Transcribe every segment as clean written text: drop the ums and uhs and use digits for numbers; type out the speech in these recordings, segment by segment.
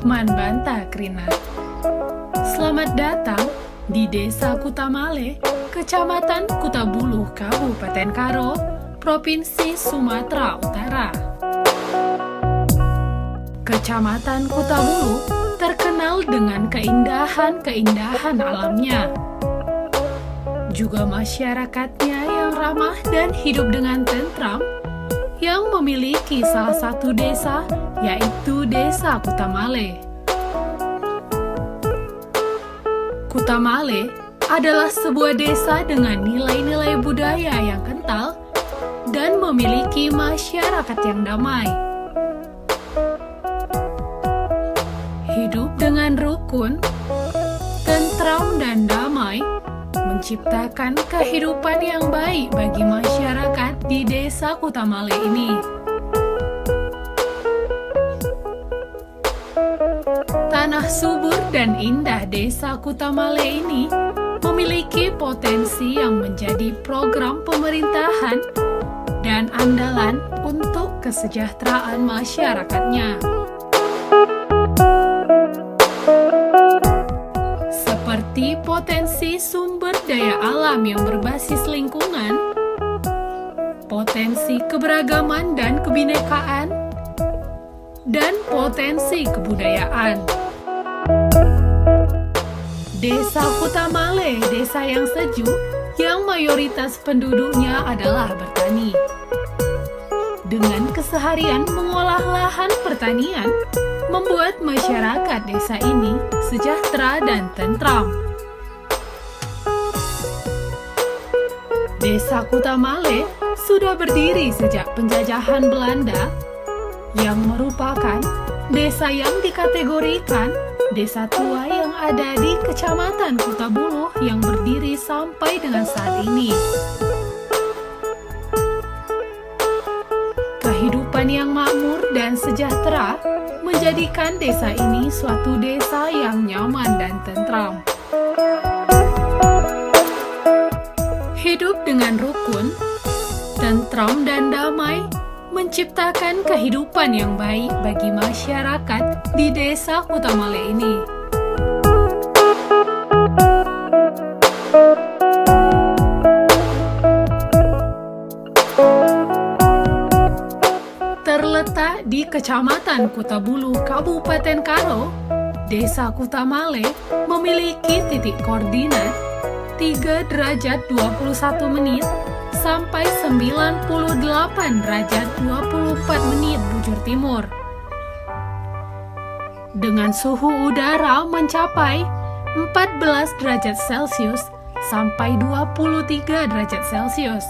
Rahman Banta Krina. Selamat datang di Desa Kutamale, Kecamatan Kutabuluh, Kabupaten Karo, Provinsi Sumatera Utara. Kecamatan Kutabuluh terkenal dengan keindahan-keindahan alamnya. Juga masyarakatnya yang ramah dan hidup dengan tentram, yang memiliki salah satu desa, yaitu Desa Kutamale. Kutamale adalah sebuah desa dengan nilai-nilai budaya yang kental dan memiliki masyarakat yang damai. Hidup dengan rukun, tentram dan damai menciptakan kehidupan yang baik bagi masyarakat di Desa Kutamale ini. Tanah subur dan indah Desa Kutamale ini memiliki potensi yang menjadi program pemerintahan dan andalan untuk kesejahteraan masyarakatnya. Seperti potensi sumber daya alam yang berbasis lingkungan, potensi keberagaman dan kebinekaan, dan potensi kebudayaan. Desa Kutamale, desa yang sejuk, yang mayoritas penduduknya adalah bertani. Dengan keseharian mengolah lahan pertanian, membuat masyarakat desa ini sejahtera dan tentram. Desa Kutamale sudah berdiri sejak penjajahan Belanda, yang merupakan desa yang dikategorikan desa tua yang ada di Kecamatan Kutabuluh yang berdiri sampai dengan saat ini. Kehidupan yang makmur dan sejahtera menjadikan desa ini suatu desa yang nyaman dan tentram. Hidup dengan rukun, tentram dan damai menciptakan kehidupan yang baik bagi masyarakat di Desa Kutamale ini. Terletak di Kecamatan Kutabuluh, Kabupaten Karo, Desa Kutamale memiliki titik koordinat 3 derajat 21 menit sampai 98 derajat 24 menit bujur timur. Dengan suhu udara mencapai 14 derajat Celcius sampai 23 derajat Celcius.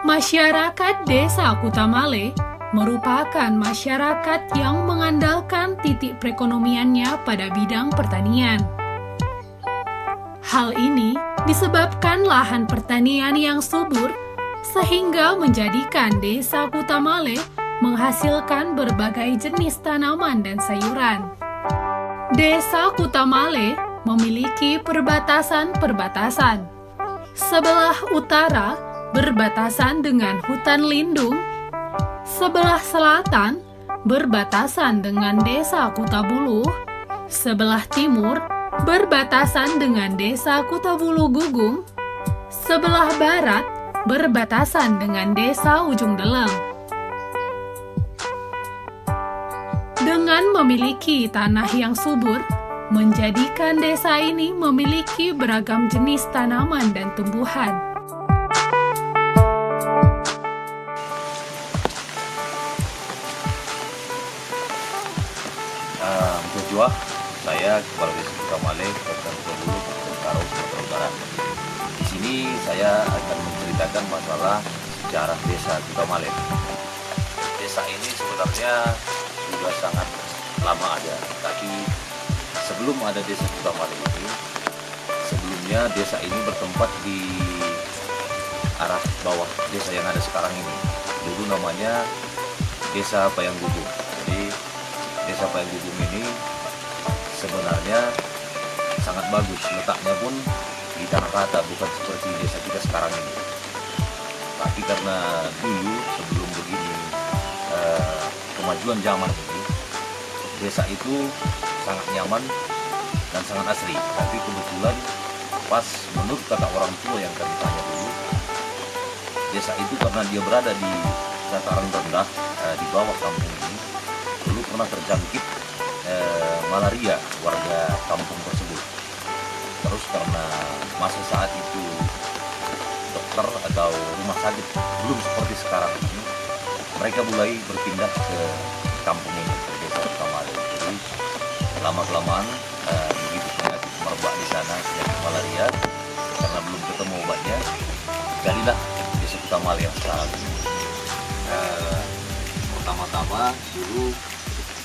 Masyarakat Desa Kutamale merupakan masyarakat yang mengandalkan titik perekonomiannya pada bidang pertanian. Hal ini disebabkan lahan pertanian yang subur sehingga menjadikan Desa Kutamale menghasilkan berbagai jenis tanaman dan sayuran. Desa Kutamale memiliki perbatasan-perbatasan. Sebelah utara berbatasan dengan hutan lindung, sebelah selatan berbatasan dengan Desa Kutabuluh, sebelah timur berbatasan dengan Desa Kutabuluh Gugung, sebelah barat berbatasan dengan Desa Ujung Deleng. Dengan memiliki tanah yang subur, menjadikan desa ini memiliki beragam jenis tanaman dan tumbuhan. Saya Kepala Desa Kutamale, Kecamatan Kutabuluh, Kabupaten Karo, Sumatera Utara. Di sini saya akan menceritakan masalah sejarah Desa Kutamale. Desa ini sebenarnya sudah sangat lama ada, tapi sebelum ada Desa Kutamale ini, sebelumnya desa ini bertempat di arah bawah desa yang ada sekarang ini. Dulu namanya Desa Payanggugung. Jadi Desa Payanggugung ini sebenarnya sangat bagus, letaknya pun di tanah rata, bukan seperti desa kita sekarang ini. Tapi karena dulu sebelum begini kemajuan zaman ini, desa itu sangat nyaman dan sangat asri. Tapi kebetulan pas menurut kata orang tua yang kami tanya dulu, desa itu karena dia berada di dataran rendah di bawah kampung ini, dulu pernah terjangkit malaria warga kampung tersebut. Terus karena masa saat itu dokter atau rumah sakit belum seperti sekarang ini, mereka mulai berpindah ke kampung ini, ke desa Kutamale. Jadi lama-kelamaan begitu penyakit merebak di sana, penyakit malaria, karena belum ketemu obatnya, jadilah desa Kutamale yang sekarang ini. Pertama-tama dulu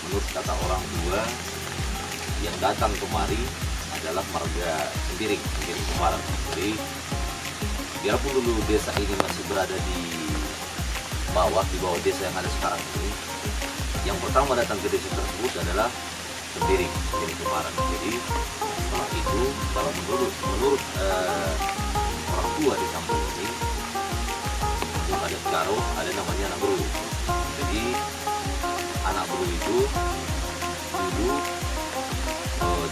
menurut kata orang tua yang datang kemari adalah marga Sembiring Kumaran. Jadi biarpun dulu desa ini masih berada di bawah desa yang ada sekarang ini, yang pertama datang ke desa tersebut adalah Sembiring Kumaran. Jadi setelah itu, kalau menurut orang tua di kampung ini, ada Karo, ada namanya anak Bru. Jadi anak Bru itu dulu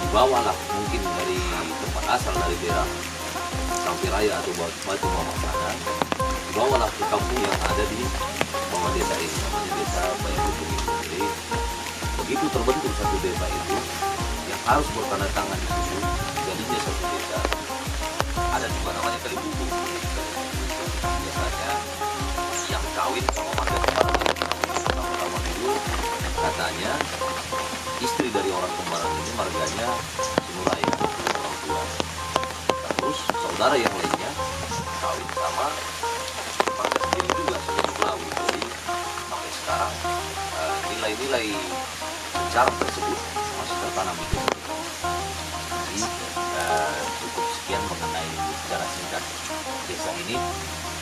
dibawalah mungkin dari tempat asal, dari daerah Sampai Raya atau Batu Mamak sana, dibawalah ke kampung yang ada di bawah desa ini, namanya desa Bayangkutung itu. Jadi begitu terbentuk satu desa itu yang harus bertanda tangan di situ, jadinya satu desa. Ada juga namanya Kalibubu. Biasanya yang kawin sama marga Kembaran ini, pertama-tama dulu katanya istri dari orang Kembaran ini marganya Sinuraya, orang tua. Terus saudara yang lainnya kawin sama marga sendiri juga, Sunan Melawi. Jadi sampai sekarang nilai-nilai sejarah tersebut masih tertanam di desa kita. Jadi cukup sekian mengenai sejarah singkat desa ini.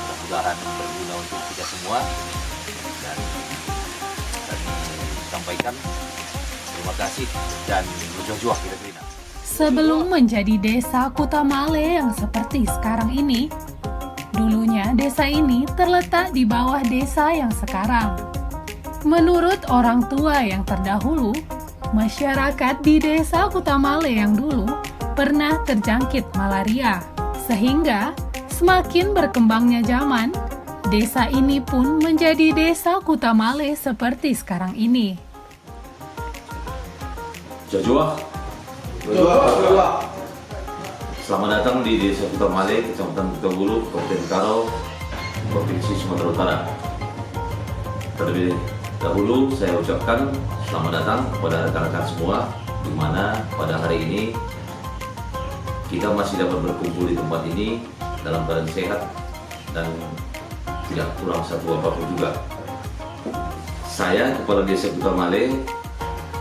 Mudah-mudahan berguna untuk kita semua, dan kami sampaikan terima kasih dan berjuang kita Krina. Sebelum menjadi desa Kutamale yang seperti sekarang ini, dulunya desa ini terletak di bawah desa yang sekarang. Menurut orang tua yang terdahulu, masyarakat di desa Kutamale yang dulu pernah terjangkit malaria, sehingga semakin berkembangnya zaman, desa ini pun menjadi desa Kutamale seperti sekarang ini. Jajuah. Selamat datang di Desa Kutamale, Kecamatan Kutambulu, Kabupaten Karo, Provinsi Sumatera Utara. Terlebih dahulu saya ucapkan selamat datang kepada rekan-rekan semua, di mana pada hari ini kita masih dapat berkumpul di tempat ini dalam keadaan sehat dan tidak kurang satu apapun juga. Saya, Kepala Desa Kutamale,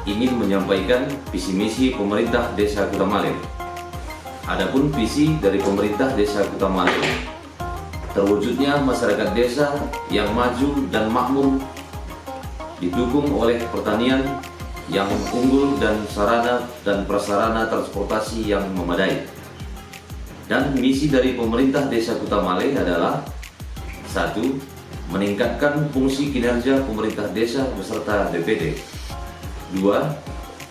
ingin menyampaikan visi misi pemerintah Desa Kutamale. Adapun visi dari pemerintah Desa Kutamale, terwujudnya masyarakat desa yang maju dan makmur, didukung oleh pertanian yang unggul dan sarana dan prasarana transportasi yang memadai. Dan misi dari pemerintah Desa Kutamale adalah: 1. Meningkatkan fungsi kinerja pemerintah desa beserta DPD. 2.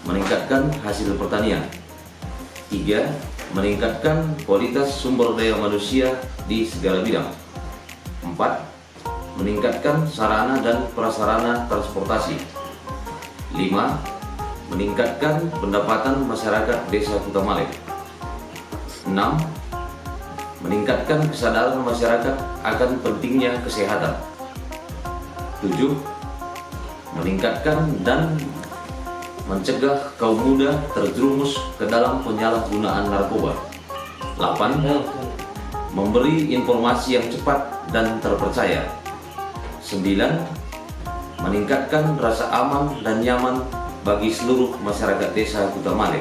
Meningkatkan hasil pertanian. 3. Meningkatkan kualitas sumber daya manusia di segala bidang. 4. Meningkatkan sarana dan prasarana transportasi. 5. Meningkatkan pendapatan masyarakat Desa Kutamale. 6. Meningkatkan kesadaran masyarakat akan pentingnya kesehatan. 7. Meningkatkan dan mencegah kaum muda terjerumus ke dalam penyalahgunaan narkoba. 8. Memberi informasi yang cepat dan terpercaya. 9. Meningkatkan rasa aman dan nyaman bagi seluruh masyarakat Desa Kutamale.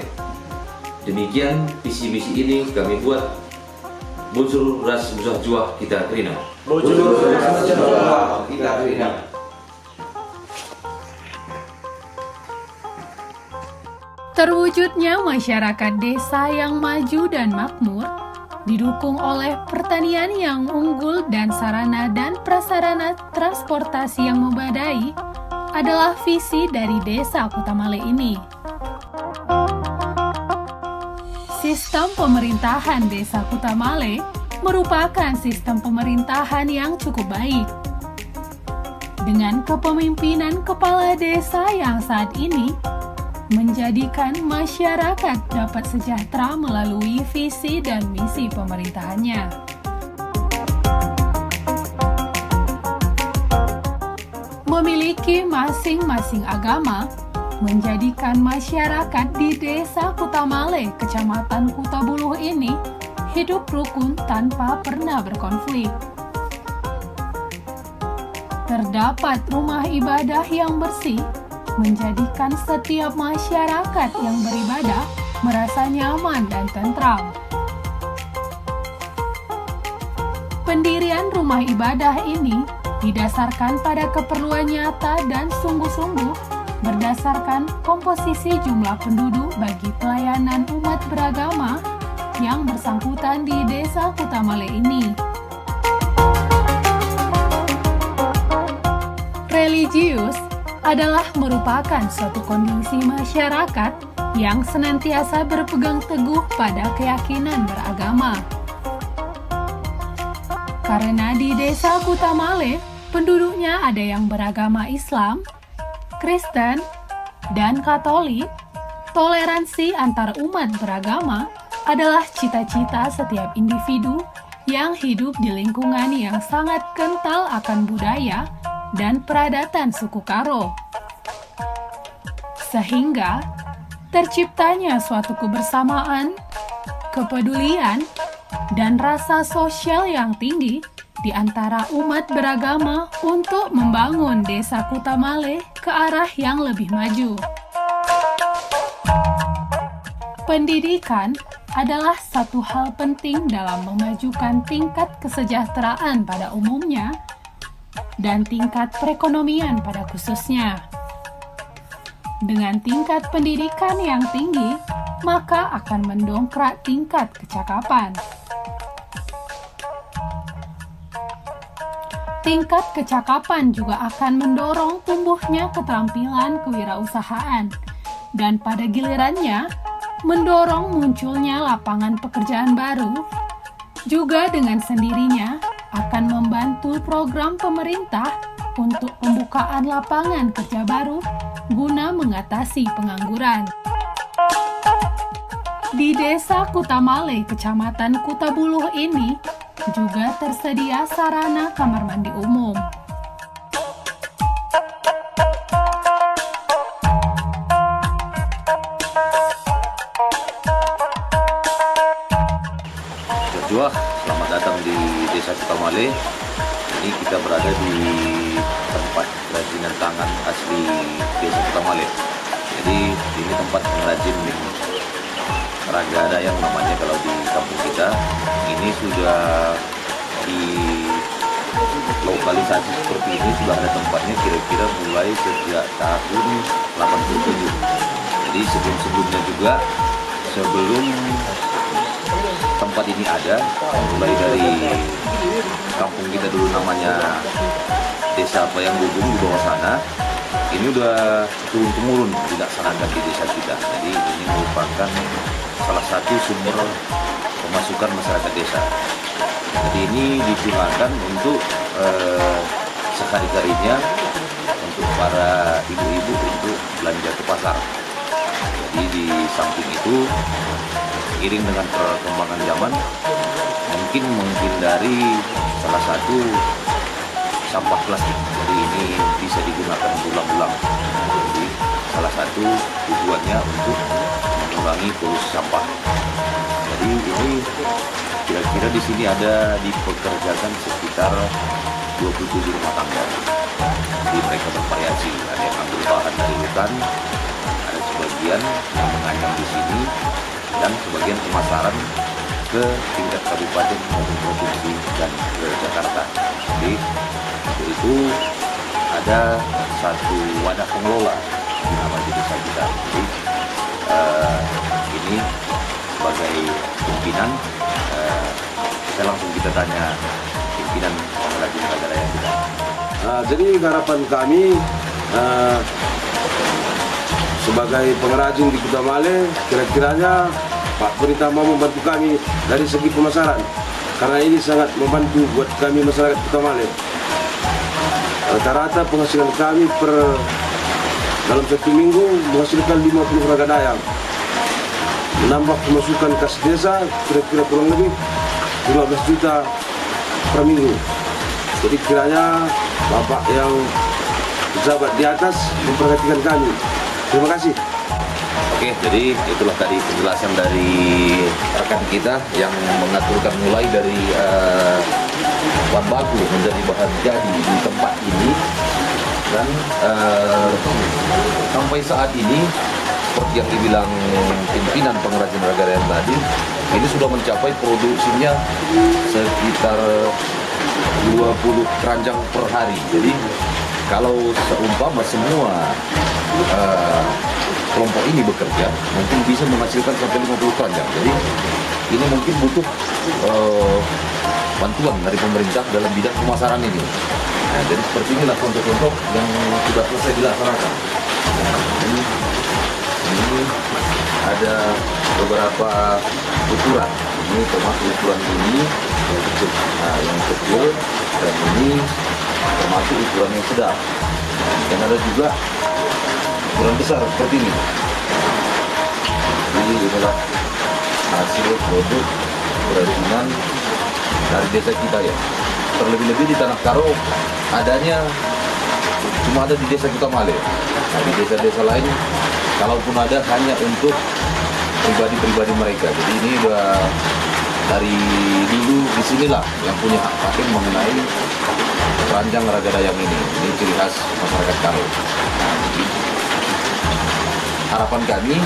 Demikian visi misi ini kami buat. Bujur ras juah kita Krina. Bujur ras juah kita Krina. Terwujudnya masyarakat desa yang maju dan makmur didukung oleh pertanian yang unggul dan sarana dan prasarana transportasi yang memadai, adalah visi dari Desa Kutamale ini. Sistem pemerintahan Desa Kutamale merupakan sistem pemerintahan yang cukup baik. Dengan kepemimpinan kepala desa yang saat ini menjadikan masyarakat dapat sejahtera melalui visi dan misi pemerintahannya. Memiliki masing-masing agama menjadikan masyarakat di Desa Kutamale, Kecamatan Kutabuluh ini hidup rukun tanpa pernah berkonflik. Terdapat rumah ibadah yang bersih, menjadikan setiap masyarakat yang beribadah merasa nyaman dan tentram. Pendirian rumah ibadah ini didasarkan pada keperluan nyata dan sungguh-sungguh berdasarkan komposisi jumlah penduduk bagi pelayanan umat beragama yang bersangkutan di Desa Kutamale ini. Religius adalah merupakan suatu kondisi masyarakat yang senantiasa berpegang teguh pada keyakinan beragama. Karena di Desa Kutamale, penduduknya ada yang beragama Islam, Kristen, dan Katolik, toleransi antar umat beragama adalah cita-cita setiap individu yang hidup di lingkungan yang sangat kental akan budaya dan peradatan suku Karo. Sehingga terciptanya suatu kebersamaan, kepedulian, dan rasa sosial yang tinggi di antara umat beragama untuk membangun Desa Kutamale ke arah yang lebih maju. Pendidikan adalah satu hal penting dalam memajukan tingkat kesejahteraan pada umumnya dan tingkat perekonomian pada khususnya. Dengan tingkat pendidikan yang tinggi, maka akan mendongkrak tingkat kecakapan. Tingkat kecakapan juga akan mendorong tumbuhnya keterampilan kewirausahaan dan pada gilirannya mendorong munculnya lapangan pekerjaan baru, juga dengan sendirinya akan membantu program pemerintah untuk pembukaan lapangan kerja baru guna mengatasi pengangguran. Di Desa Kutamale, Kecamatan Kutabuluh ini juga tersedia sarana kamar mandi umum. Berjuah, selamat datang di Desa Kutamale. Ini kita berada di tempat kerajinan tangan asli Desa Kutamale. Jadi ini tempat pengrajin ragada yang namanya kalau di kampung kita. Ini sudah di lokalisasi seperti ini, sudah ada tempatnya kira-kira mulai sejak tahun 87. Jadi sebelum-sebelumnya juga, sebelum tempat ini ada, mulai dari kampung kita dulu namanya Desa Bayang Gugung di bawah sana, ini udah turun-temurun dilaksanakan di desa kita. Jadi ini merupakan salah satu sumber pemasukan masyarakat desa. Jadi ini digunakan untuk sekali-kalinya untuk para ibu-ibu untuk belanja ke pasar. Jadi di samping itu, seiring dengan perkembangan zaman, mungkin menghindari salah satu sampah plastik. Jadi ini bisa digunakan berulang-ulang. Jadi salah satu tujuannya untuk mengurangi polusi sampah. Jadi ini kira-kira di sini ada dipekerjakan sekitar 27 rumah tangga. Jadi mereka bervariasi, ada yang ambil bahan dari hutan, ada sebagian yang menganyam di sini, dan sebagian pemasaran ke tingkat kabupaten maupun provinsi dan ke Jakarta. Jadi untuk itu ada satu wadah pengelola di nama desa kita. Jadi ini sebagai pimpinan tanya pimpinan pengrajin ragadaya kita. Jadi harapan kami sebagai pengrajin di Kota Male, kira-kiranya Pak Pemerintah mau membantu kami dari segi pemasaran, karena ini sangat membantu buat kami masyarakat Kota Male. Rata-rata penghasilan kami dalam 1 minggu menghasilkan 50 ragadaya, menambah pemasukan kas desa kira-kira kurang lebih 15 juta per minggu. Jadi kiranya Bapak yang pejabat di atas memperhatikan kami. Terima kasih. Oke, jadi itulah tadi penjelasan dari rekan kita yang mengaturkan mulai dari bahan baku menjadi bahan jadi di tempat ini, dan sampai saat ini seperti yang dibilang pimpinan pengrajin ragadaya tadi, ini sudah mencapai produksinya sekitar 20 keranjang per hari. Jadi kalau seumpama semua kelompok ini bekerja, mungkin bisa menghasilkan sampai 50 keranjang. Jadi ini mungkin butuh bantuan dari pemerintah dalam bidang pemasaran ini. Nah, jadi seperti inilah contoh-contoh yang sudah selesai dilaksanakan. Ini ada beberapa ukuran. Ini termasuk ukuran ini yang kecil, yang kecil, dan ini termasuk ukuran yang sedang. Dan ada juga ukuran besar seperti ini. Jadi inilah hasil produk kerajinan dari desa kita ya. Terlebih-lebih di Tanah Karo adanya cuma ada di desa Kota Male. Nah, di desa-desa lain kalaupun ada hanya untuk pribadi-pribadi mereka. Jadi ini udah dari dulu disinilah yang punya hak paten mengenai keranjang ragadaya ini. Ini ciri khas masyarakat Karo. Nah, jadi harapan kami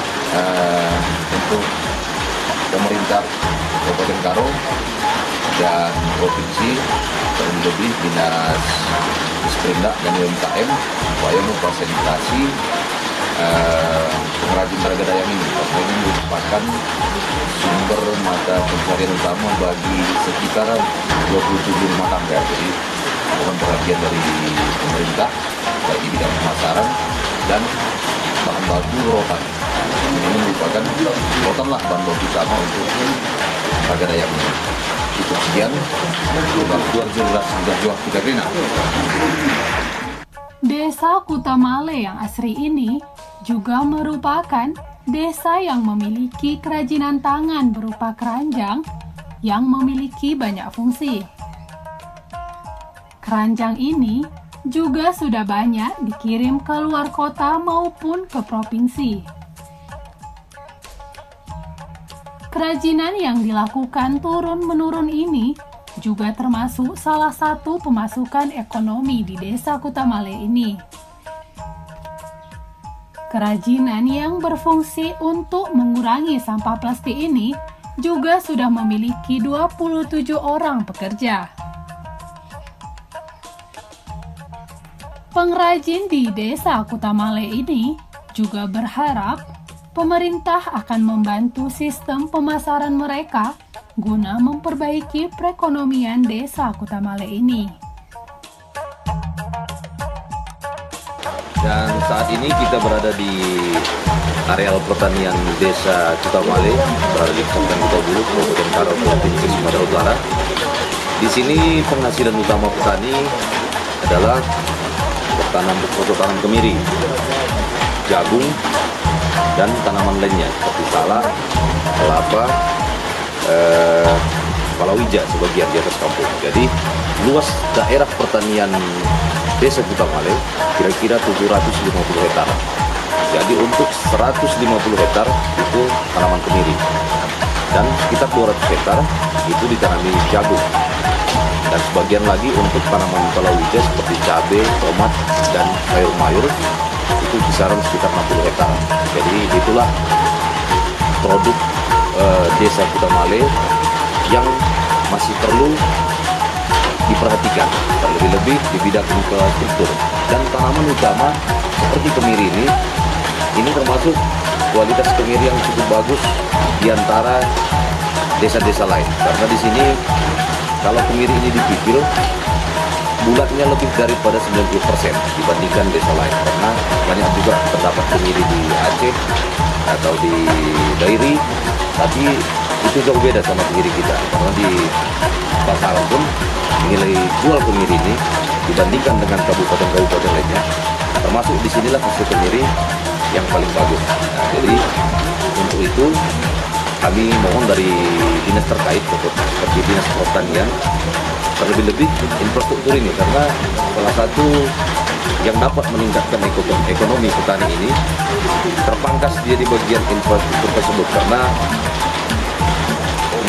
untuk pemerintah Kabupaten Karo dan provinsi, terlebih dinas Disperindak dan UMKM, supaya memfasilitasi pengrajin ragadaya ini, karena ini merupakan sumber mata pencarian utama bagi sekitaran 27 rumah tangga. Jadi mohon perhatian dari pemerintah bagi bidang pemasaran dan bahan baku rotan. Ini merupakan rotan lah bahan baku utama untuk ragadaya ini. Itu sekian, luar jelas sudah jauh kita kena. Desa Kota Male yang asri ini juga merupakan desa yang memiliki kerajinan tangan berupa keranjang yang memiliki banyak fungsi. Keranjang ini juga sudah banyak dikirim ke luar kota maupun ke provinsi. Kerajinan yang dilakukan turun-menurun ini juga termasuk salah satu pemasukan ekonomi di desa Kota Male ini. Kerajinan yang berfungsi untuk mengurangi sampah plastik ini juga sudah memiliki 27 orang pekerja. Pengrajin di desa Kota Male ini juga berharap pemerintah akan membantu sistem pemasaran mereka guna memperbaiki perekonomian desa Kota Male ini. Dan saat ini kita berada di areal pertanian desa Kota Male, berada di Kecamatan Kota Bulu, Kabupaten Karo, Provinsi Sumatera Utara. Di sini penghasilan utama petani adalah bercocok tanam kemiri, jagung, dan tanaman lainnya seperti salak, kelapa, palawija sebagian di atas kampung. Jadi luas daerah pertanian desa Kota Male kira-kira 750 hektar. Jadi untuk 150 hektar itu tanaman kemiri, dan sekitar 200 hektar itu ditanami jagung, dan sebagian lagi untuk tanaman palawija seperti cabai, tomat, dan sayur mayur itu kisaran sekitar 60 hektar. Jadi itulah produk desa Kota Male yang masih perlu diperhatikan, terlebih-lebih di bidang infrastruktur. Dan tanaman utama seperti kemiri ini termasuk kualitas kemiri yang cukup bagus di antara desa-desa lain, karena di sini kalau kemiri ini dipikir bulatnya lebih daripada 90% dibandingkan desa lain, karena banyak juga terdapat kemiri di Aceh atau di Dairi, tapi itu jauh beda sama kemiri kita, karena di pasaran pun nilai jual kemiri ini dibandingkan dengan kabupaten-kabupaten lainnya, termasuk di sinilah hasil kemiri yang paling bagus. Nah, jadi untuk itu kami mohon dari dinas terkait seperti dinas pertanian, terlebih-lebih infrastruktur ini, karena salah satu yang dapat meningkatkan ekonomi petani ini terpangkas dia di bagian infrastruktur tersebut, karena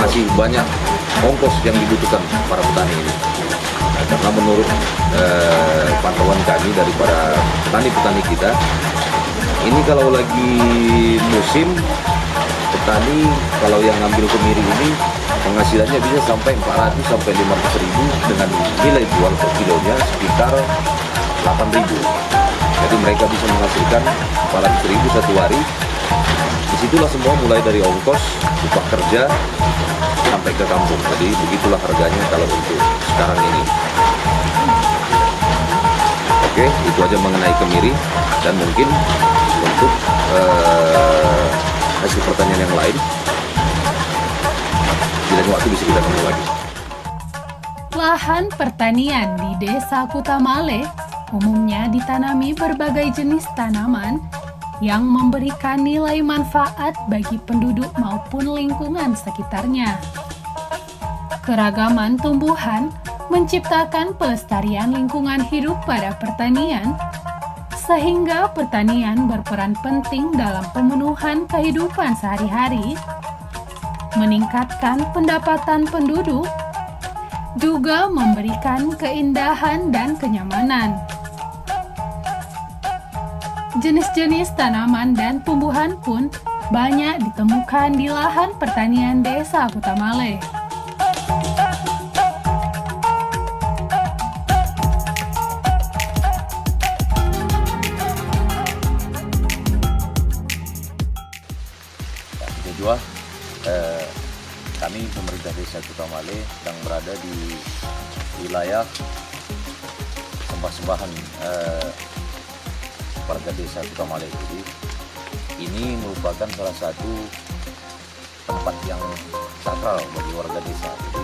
masih banyak ongkos yang dibutuhkan para petani ini. Nah, karena menurut pantauan kami daripada petani-petani kita, ini kalau lagi musim, petani kalau yang ngambil kemiri ini penghasilannya bisa sampai 400 sampai 500 ribu dengan nilai jual per kilonya sekitar 8 ribu. Jadi mereka bisa menghasilkan 400 ribu satu hari. Disitulah semua mulai dari ongkos, upah kerja sampai ke kampung. Jadi begitulah harganya kalau untuk sekarang ini. Oke, itu aja mengenai kemiri, dan mungkin untuk hasil pertanian yang lain di lain waktu bisa kita ketemu lagi. Lahan pertanian di Desa Kutamale umumnya ditanami berbagai jenis tanaman yang memberikan nilai manfaat bagi penduduk maupun lingkungan sekitarnya. Keragaman tumbuhan menciptakan pelestarian lingkungan hidup pada pertanian, sehingga pertanian berperan penting dalam pemenuhan kehidupan sehari-hari, meningkatkan pendapatan penduduk, juga memberikan keindahan dan kenyamanan. Jenis-jenis tanaman dan tumbuhan pun banyak ditemukan di lahan pertanian Desa Kutamale. Kedua, kami pemerintah Desa Kutamale sedang berada di wilayah sembah-sembahan warga Desa Kutamale. Jadi ini merupakan salah satu tempat yang sakral bagi warga desa. Jadi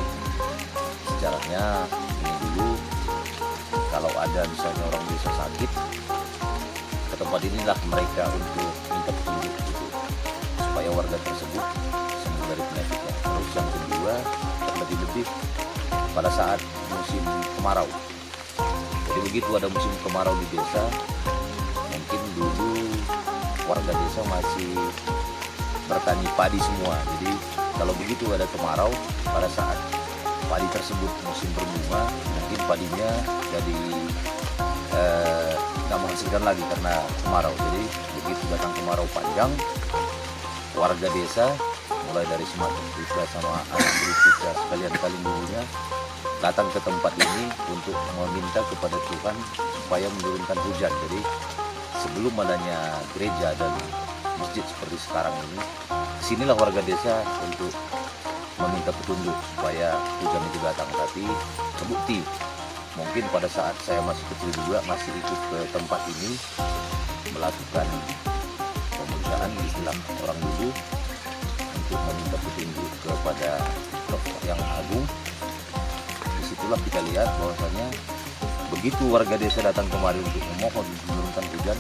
sejarahnya ini dulu kalau ada misalnya orang desa sakit, ke tempat inilah mereka untuk minta petunjuk gitu, supaya warga tersebut sembuh dari penyakitnya. Terus yang kedua, terlebih-lebih pada saat musim kemarau. Jadi begitu ada musim kemarau di desa, mungkin dulu warga desa masih bertani padi semua. Jadi kalau begitu ada kemarau, pada saat padi tersebut musim berbunga, mungkin padinya jadi nggak menghasilkan lagi karena kemarau. Jadi begitu datang kemarau panjang, warga desa mulai dari semacam kita sama anak kita sekalian kali dulunya datang ke tempat ini untuk meminta kepada Tuhan supaya menurunkan hujan. Jadi sebelum adanya gereja dan masjid seperti sekarang ini, kesinilah warga desa untuk meminta petunjuk supaya hujan itu datang. Tapi terbukti, mungkin pada saat saya masih kecil juga masih ikut ke tempat ini melakukan pemujaan istilah orang dulu untuk meminta petunjuk kepada yang agung. Disitulah kita lihat bahwasanya begitu warga desa datang kemari untuk memohon menurunkan hujan,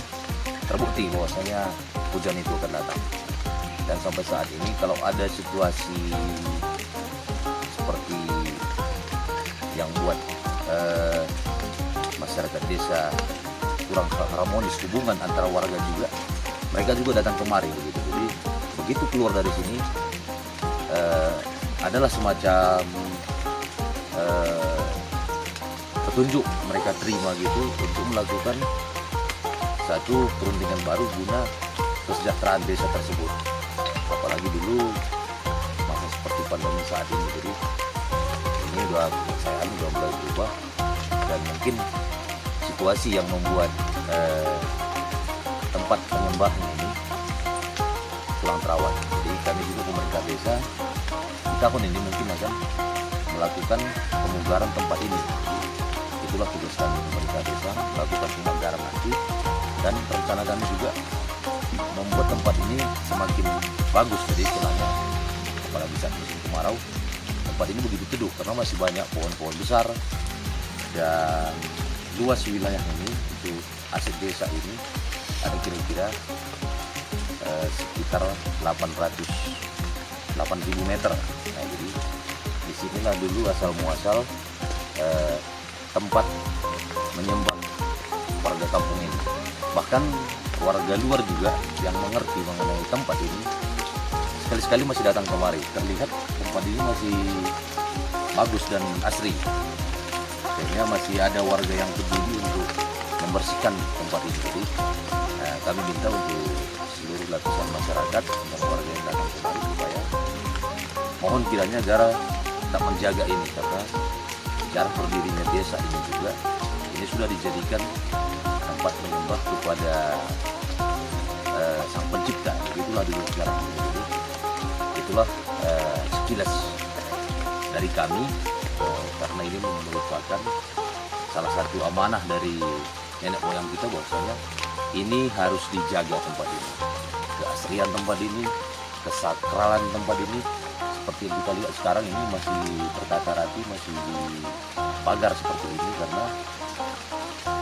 terbukti bahwasanya hujan itu akan datang. Dan sampai saat ini kalau ada situasi seperti yang buat masyarakat desa kurang harmonis hubungan antara warga juga, mereka juga datang kemari begitu. Jadi begitu keluar dari sini adalah semacam petunjuk mereka terima gitu untuk melakukan satu perundingan baru guna kesejahteraan desa tersebut. Apalagi dulu masa seperti pandemi saat ini, jadi ini udah kepercayaan udah mulai berubah, dan mungkin situasi yang membuat tempat penyembahnya ini kurang terawat. Jadi kami juga pemerintah desa di tahun ini mungkin akan melakukan pemugaran tempat ini. Itulah tugas kami pemerintah desa, melakukan pemugaran nanti, dan rencana kami juga membuat tempat ini semakin bagus. Jadi istilahnya apalagi saat musim kemarau, tempat ini begitu teduh karena masih banyak pohon-pohon besar, dan luas wilayah ini itu aset desa ini ada kira-kira sekitar 8.000 meter. Nah, jadi disinilah dulu asal muasal tempat menyembah warga kampung ini. Bahkan warga luar juga yang mengerti mengenai tempat ini sekali-sekali masih datang kemari. Terlihat tempat ini masih bagus dan asri, sehingga masih ada warga yang peduli untuk membersihkan tempat ini. Jadi kami minta untuk seluruh lapisan masyarakat dan warga yang datang kemari supaya mohon kiranya negara tak menjaga ini, karena sejarah berdirinya desa ini juga ini sudah dijadikan tempat menyembah kepada Sang Pencipta. Itulah dulu sejarah. Jadi itulah sekilas dari kami, karena ini merupakan salah satu amanah dari nenek moyang kita bahwasanya ini harus dijaga tempat ini, keasrian tempat ini, kesakralan tempat ini. Seperti yang kita lihat sekarang ini masih tertata rapi, masih dipagar seperti ini, karena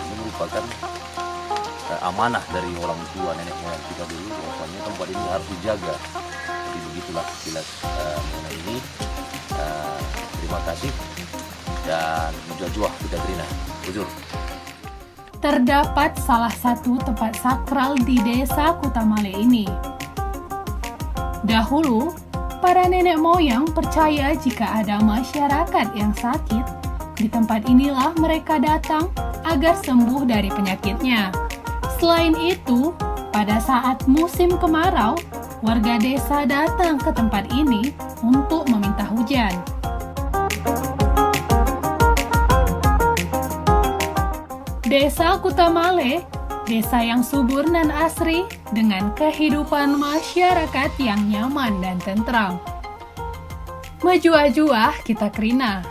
ini merupakan amanah dari orang tua nenek moyang kita dulu bahwasanya tempat ini harus dijaga. Jadi begitulah sekilas mengenai ini. Terima kasih dan mudah-mudahan kita terima. Bujur. Terdapat salah satu tempat sakral di desa Kutamale ini. Dahulu, para nenek moyang percaya jika ada masyarakat yang sakit, di tempat inilah mereka datang agar sembuh dari penyakitnya. Selain itu, pada saat musim kemarau, warga desa datang ke tempat ini untuk meminta hujan. Desa Kutamale, desa yang subur dan asri dengan kehidupan masyarakat yang nyaman dan tentram. Majuah-juah kita kerina.